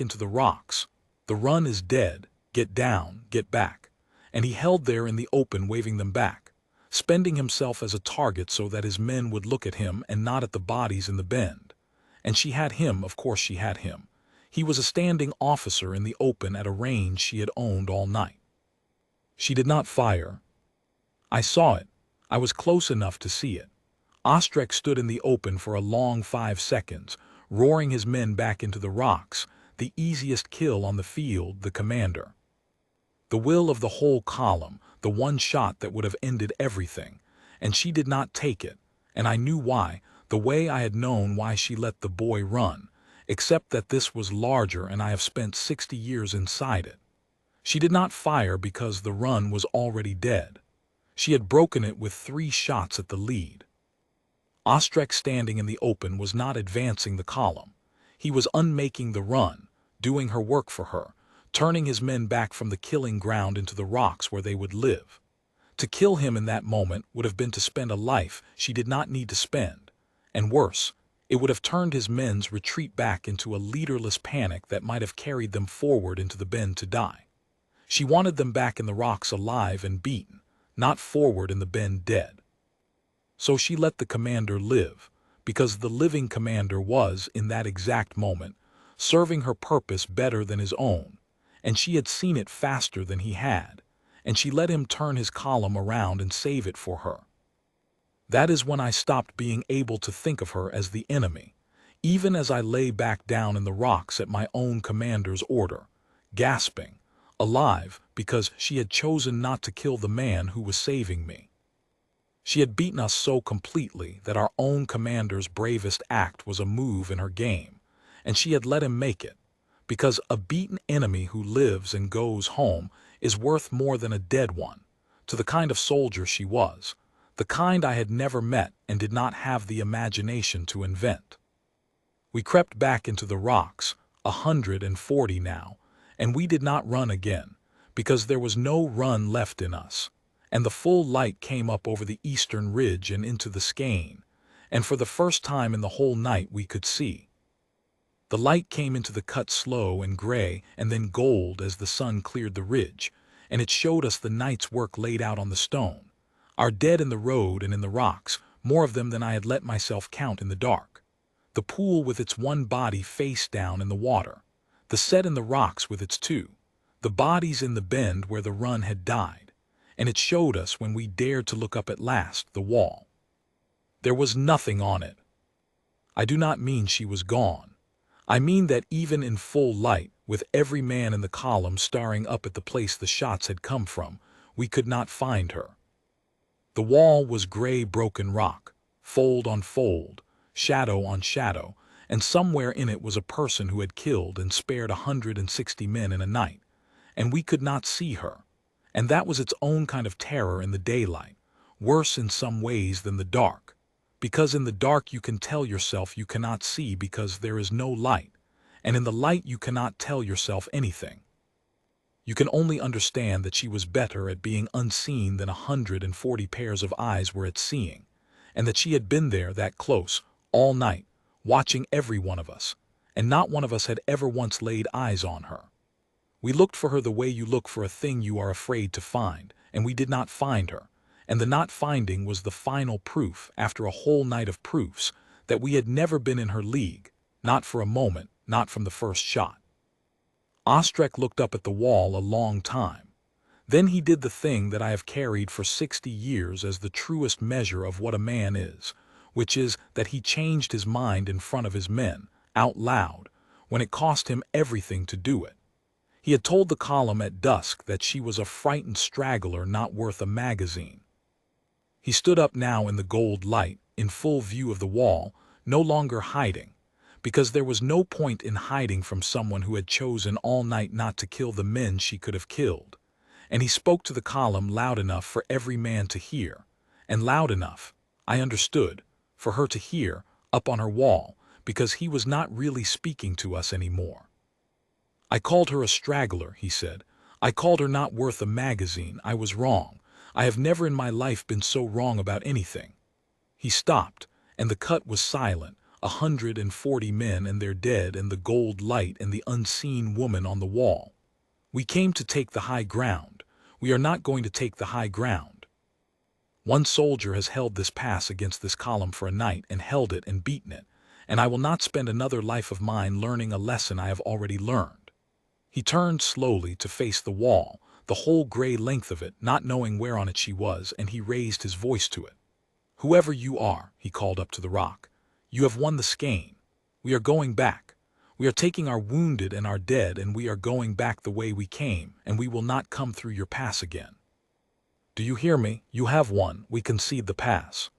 into the rocks. The run is dead, get down, get back. And he held there in the open waving them back, spending himself as a target so that his men would look at him and not at the bodies in the bend. And she had him, of course she had him. He was a standing officer in the open at a range she had owned all night. She did not fire. I saw it. I was close enough to see it. Ostrek stood in the open for a long 5 seconds, roaring his men back into the rocks, the easiest kill on the field, the commander. The will of the whole column, the one shot that would have ended everything, and she did not take it, and I knew why, the way I had known why she let the boy run, except that this was larger and I have spent 60 years inside it. She did not fire because the run was already dead. She had broken it with 3 shots at the lead. Ostrek standing in the open was not advancing the column. He was unmaking the run, doing her work for her, turning his men back from the killing ground into the rocks where they would live. To kill him in that moment would have been to spend a life she did not need to spend, and worse, it would have turned his men's retreat back into a leaderless panic that might have carried them forward into the bend to die. She wanted them back in the rocks alive and beaten, not forward in the bend dead. So she let the commander live, because the living commander was, in that exact moment, serving her purpose better than his own, and she had seen it faster than he had, and she let him turn his column around and save it for her. That is when I stopped being able to think of her as the enemy, even as I lay back down in the rocks at my own commander's order, gasping, alive because she had chosen not to kill the man who was saving me. She had beaten us so completely that our own commander's bravest act was a move in her game, and she had let him make it, because a beaten enemy who lives and goes home is worth more than a dead one, to the kind of soldier she was, the kind I had never met and did not have the imagination to invent. We crept back into the rocks, 140 now, and we did not run again, because there was no run left in us. And the full light came up over the eastern ridge and into the skein, and for the first time in the whole night we could see. The light came into the cut slow and gray and then gold as the sun cleared the ridge, and it showed us the night's work laid out on the stone, our dead in the road and in the rocks, more of them than I had let myself count in the dark. The pool with its one body face down in the water, the set in the rocks with its 2, the bodies in the bend where the run had died. And it showed us, when we dared to look up at last, the wall. There was nothing on it. I do not mean she was gone. I mean that even in full light, with every man in the column staring up at the place the shots had come from, we could not find her. The wall was gray broken rock, fold on fold, shadow on shadow, and somewhere in it was a person who had killed and spared 160 men in a night, and we could not see her. And that was its own kind of terror in the daylight, worse in some ways than the dark, because in the dark you can tell yourself you cannot see because there is no light, and in the light you cannot tell yourself anything. You can only understand that she was better at being unseen than 140 pairs of eyes were at seeing, and that she had been there that close, all night, watching every one of us, and not one of us had ever once laid eyes on her. We looked for her the way you look for a thing you are afraid to find, and we did not find her, and the not finding was the final proof, after a whole night of proofs, that we had never been in her league, not for a moment, not from the first shot. Ostrek looked up at the wall a long time. Then he did the thing that I have carried for 60 years as the truest measure of what a man is, which is that he changed his mind in front of his men, out loud, when it cost him everything to do it. He had told the column at dusk that she was a frightened straggler not worth a magazine. He stood up now in the gold light, in full view of the wall, no longer hiding, because there was no point in hiding from someone who had chosen all night not to kill the men she could have killed. And he spoke to the column loud enough for every man to hear, and loud enough, I understood, for her to hear, up on her wall, because he was not really speaking to us anymore. I called her a straggler, he said. I called her not worth a magazine. I was wrong. I have never in my life been so wrong about anything. He stopped, and the cut was silent, 140 men and their dead and the gold light and the unseen woman on the wall. We came to take the high ground. We are not going to take the high ground. One soldier has held this pass against this column for a night and held it and beaten it, and I will not spend another life of mine learning a lesson I have already learned. He turned slowly to face the wall, the whole gray length of it, not knowing where on it she was, and he raised his voice to it. Whoever you are, he called up to the rock, you have won the skein. We are going back. We are taking our wounded and our dead, and we are going back the way we came, and we will not come through your pass again. Do you hear me? You have won. We concede the pass.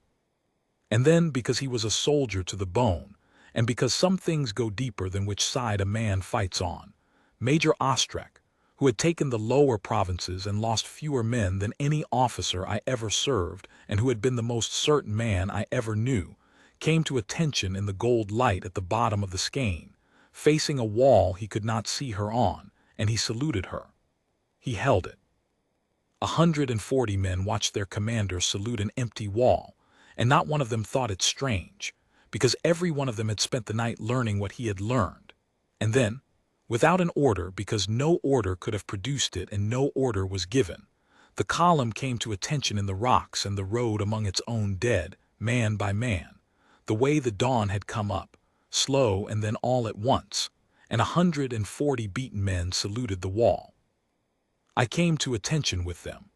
And then, because he was a soldier to the bone, and because some things go deeper than which side a man fights on, Major Ostrach, who had taken the lower provinces and lost fewer men than any officer I ever served, and who had been the most certain man I ever knew, came to attention in the gold light at the bottom of the skein, facing a wall he could not see her on, and he saluted her. He held it. 140 men watched their commander salute an empty wall, and not one of them thought it strange, because every one of them had spent the night learning what he had learned. And then, without an order, because no order could have produced it and no order was given, the column came to attention in the rocks and the road among its own dead, man by man, the way the dawn had come up, slow and then all at once, and 140 beaten men saluted the wall. I came to attention with them.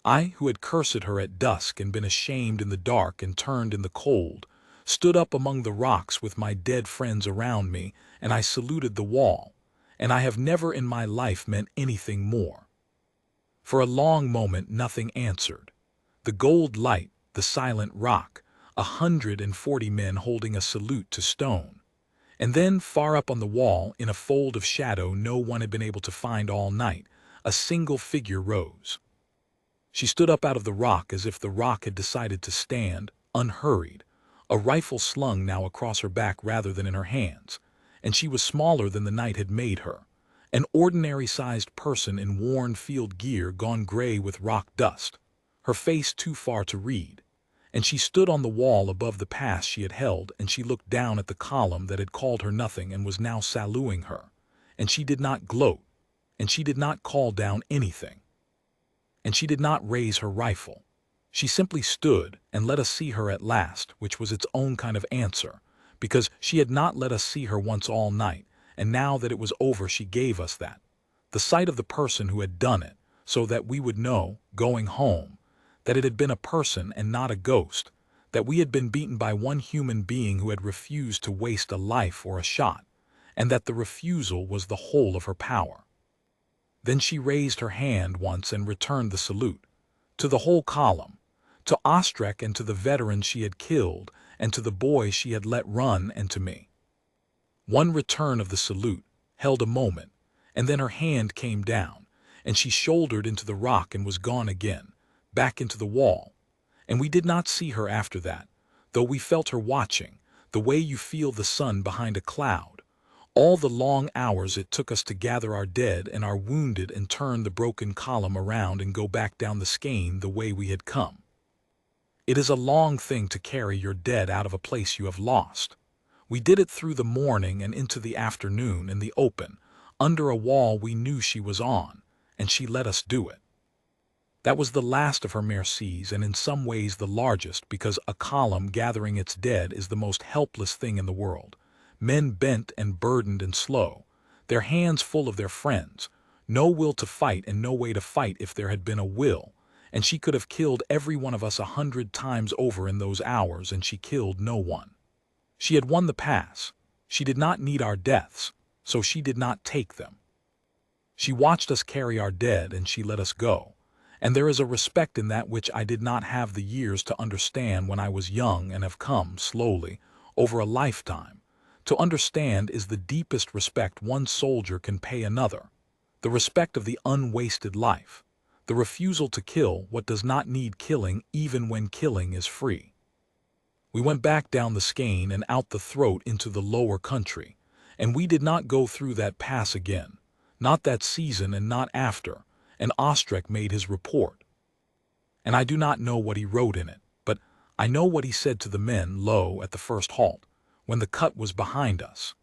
I, who had cursed her at dusk and been ashamed in the dark and turned in the cold, stood up among the rocks with my dead friends around me, and I saluted the wall, and I have never in my life meant anything more. For a long moment nothing answered. The gold light, the silent rock, 140 men holding a salute to stone. And then, far up on the wall, in a fold of shadow no one had been able to find all night, a single figure rose. She stood up out of the rock as if the rock had decided to stand, unhurried, a rifle slung now across her back rather than in her hands, and she was smaller than the night had made her, an ordinary-sized person in worn field gear gone gray with rock dust, her face too far to read, and she stood on the wall above the pass she had held, and she looked down at the column that had called her nothing and was now saluting her, and she did not gloat, and she did not call down anything, and she did not raise her rifle. She simply stood and let us see her at last, which was its own kind of answer, because she had not let us see her once all night, and now that it was over she gave us that, the sight of the person who had done it, so that we would know, going home, that it had been a person and not a ghost, that we had been beaten by one human being who had refused to waste a life or a shot, and that the refusal was the whole of her power. Then she raised her hand once and returned the salute, to the whole column, to Ostrach and to the veterans she had killed, and to the boy she had let run, and to me. One return of the salute held a moment, and then her hand came down, and she shouldered into the rock and was gone again, back into the wall, and we did not see her after that, though we felt her watching, the way you feel the sun behind a cloud, all the long hours it took us to gather our dead and our wounded and turn the broken column around and go back down the skein the way we had come. It is a long thing to carry your dead out of a place you have lost. We did it through the morning and into the afternoon in the open, under a wall we knew she was on, and she let us do it. That was the last of her mercies, and in some ways the largest, because a column gathering its dead is the most helpless thing in the world. Men bent and burdened and slow, their hands full of their friends, no will to fight and no way to fight if there had been a will, and she could have killed every one of us 100 times over in those hours, and she killed no one. She had won the pass. She did not need our deaths, so she did not take them. She watched us carry our dead, and she let us go. And there is a respect in that which I did not have the years to understand when I was young, and have come, slowly, over a lifetime, To understand is the deepest respect one soldier can pay another, the respect of the unwasted life, the refusal to kill what does not need killing even when killing is free. We went back down the skein and out the throat into the lower country, and we did not go through that pass again, not that season and not after, and Ostrek made his report. And I do not know what he wrote in it, but I know what he said to the men low at the first halt, when the cut was behind us.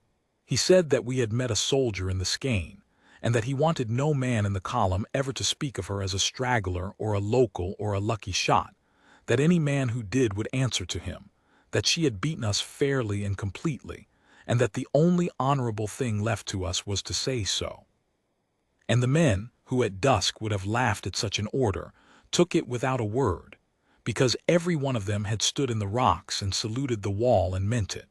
He said that we had met a soldier in the skein, and that he wanted no man in the column ever to speak of her as a straggler or a local or a lucky shot, that any man who did would answer to him, that she had beaten us fairly and completely, and that the only honorable thing left to us was to say so. And the men, who at dusk would have laughed at such an order, took it without a word, because every one of them had stood in the rocks and saluted the wall and meant it.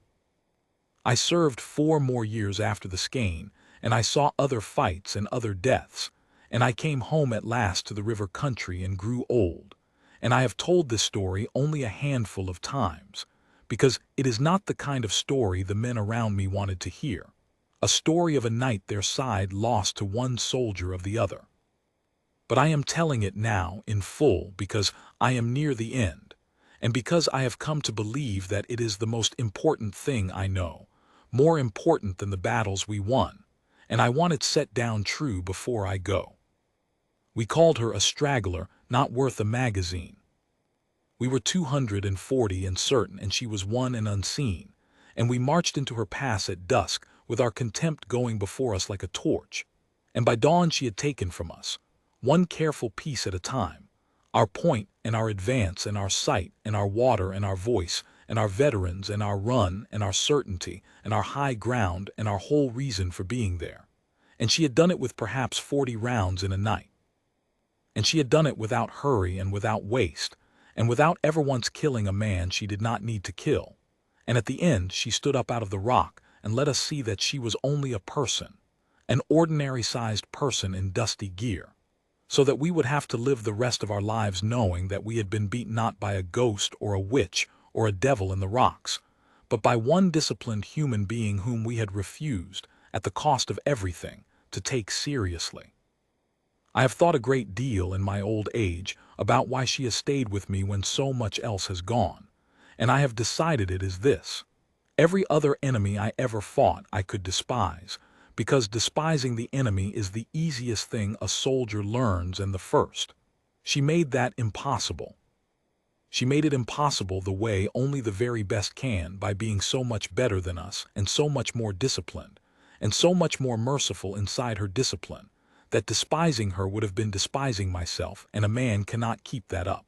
I served 4 more years after the skein, and I saw other fights and other deaths, and I came home at last to the river country and grew old, and I have told this story only a handful of times, because it is not the kind of story the men around me wanted to hear, a story of a night their side lost to one soldier of the other. But I am telling it now in full because I am near the end, and because I have come to believe that it is the most important thing I know, more important than the battles we won, and I want it set down true before I go. We called her a straggler, not worth a magazine. We were 240 and certain, and she was one and unseen, and we marched into her pass at dusk with our contempt going before us like a torch, and by dawn she had taken from us, one careful piece at a time, our point and our advance and our sight and our water and our voice and our veterans and our run and our certainty and our high ground and our whole reason for being there. And she had done it with perhaps 40 rounds in a night. And she had done it without hurry and without waste, and without ever once killing a man she did not need to kill. And at the end she stood up out of the rock and let us see that she was only a person, an ordinary-sized person in dusty gear, so that we would have to live the rest of our lives knowing that we had been beaten not by a ghost or a witch or a devil in the rocks, but by one disciplined human being whom we had refused, at the cost of everything, to take seriously. I have thought a great deal in my old age about why she has stayed with me when so much else has gone, and I have decided it is this. Every other enemy I ever fought I could despise, because despising the enemy is the easiest thing a soldier learns and the first. She made that impossible. She made it impossible the way only the very best can, by being so much better than us and so much more disciplined, and so much more merciful inside her discipline, that despising her would have been despising myself, and a man cannot keep that up.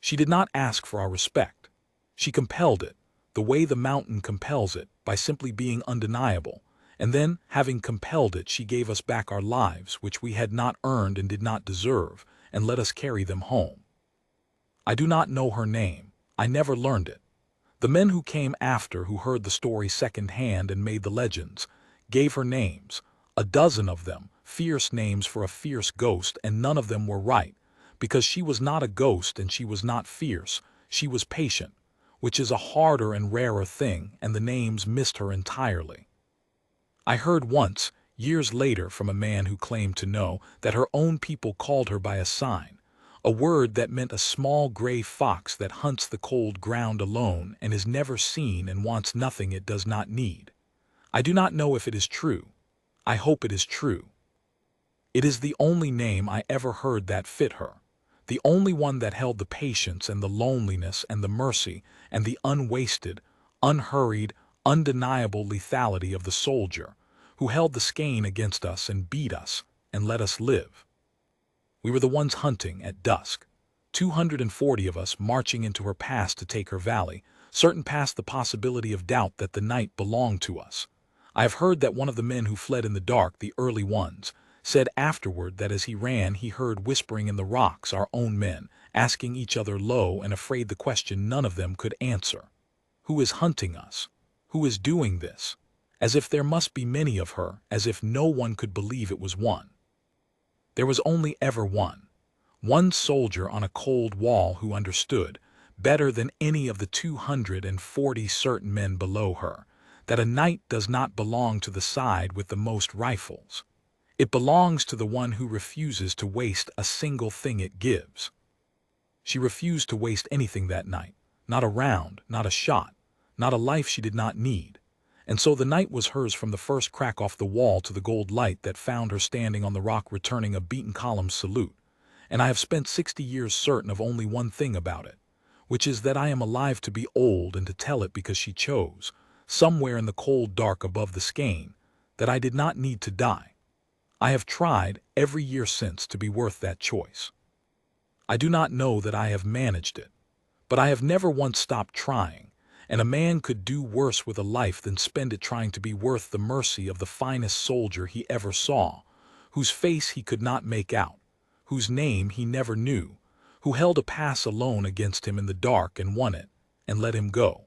She did not ask for our respect. She compelled it, the way the mountain compels it, by simply being undeniable, and then, having compelled it, she gave us back our lives, which we had not earned and did not deserve, and let us carry them home. I do not know her name. I never learned it. The men who came after, who heard the story second-hand and made the legends, gave her names, a dozen of them, fierce names for a fierce ghost, and none of them were right, because she was not a ghost and she was not fierce, she was patient, which is a harder and rarer thing, and the names missed her entirely. I heard once, years later, from a man who claimed to know, that her own people called her by a sign, a word that meant a small gray fox that hunts the cold ground alone and is never seen and wants nothing it does not need. I do not know if it is true. I hope it is true. It is the only name I ever heard that fit her, the only one that held the patience and the loneliness and the mercy and the unwasted, unhurried, undeniable lethality of the soldier, who held the skein against us and beat us and let us live. We were the ones hunting at dusk, 240 of us marching into her pass to take her valley, certain past the possibility of doubt that the night belonged to us. I have heard that one of the men who fled in the dark, the early ones, said afterward that as he ran he heard whispering in the rocks, our own men, asking each other low and afraid the question none of them could answer. Who is hunting us? Who is doing this? As if there must be many of her, as if no one could believe it was one. There was only ever one soldier on a cold wall who understood, better than any of the 240 certain men below her, that a knight does not belong to the side with the most rifles. It belongs to the one who refuses to waste a single thing it gives. She refused to waste anything that night, not a round, not a shot, not a life she did not need. And so the night was hers from the first crack off the wall to the gold light that found her standing on the rock returning a beaten column's salute. And I have spent 60 years certain of only one thing about it, which is that I am alive to be old and to tell it because she chose, somewhere in the cold dark above the skein, that I did not need to die. I have tried every year since to be worth that choice. I do not know that I have managed it, but I have never once stopped trying, and a man could do worse with a life than spend it trying to be worth the mercy of the finest soldier he ever saw, whose face he could not make out, whose name he never knew, who held a pass alone against him in the dark and won it, and let him go.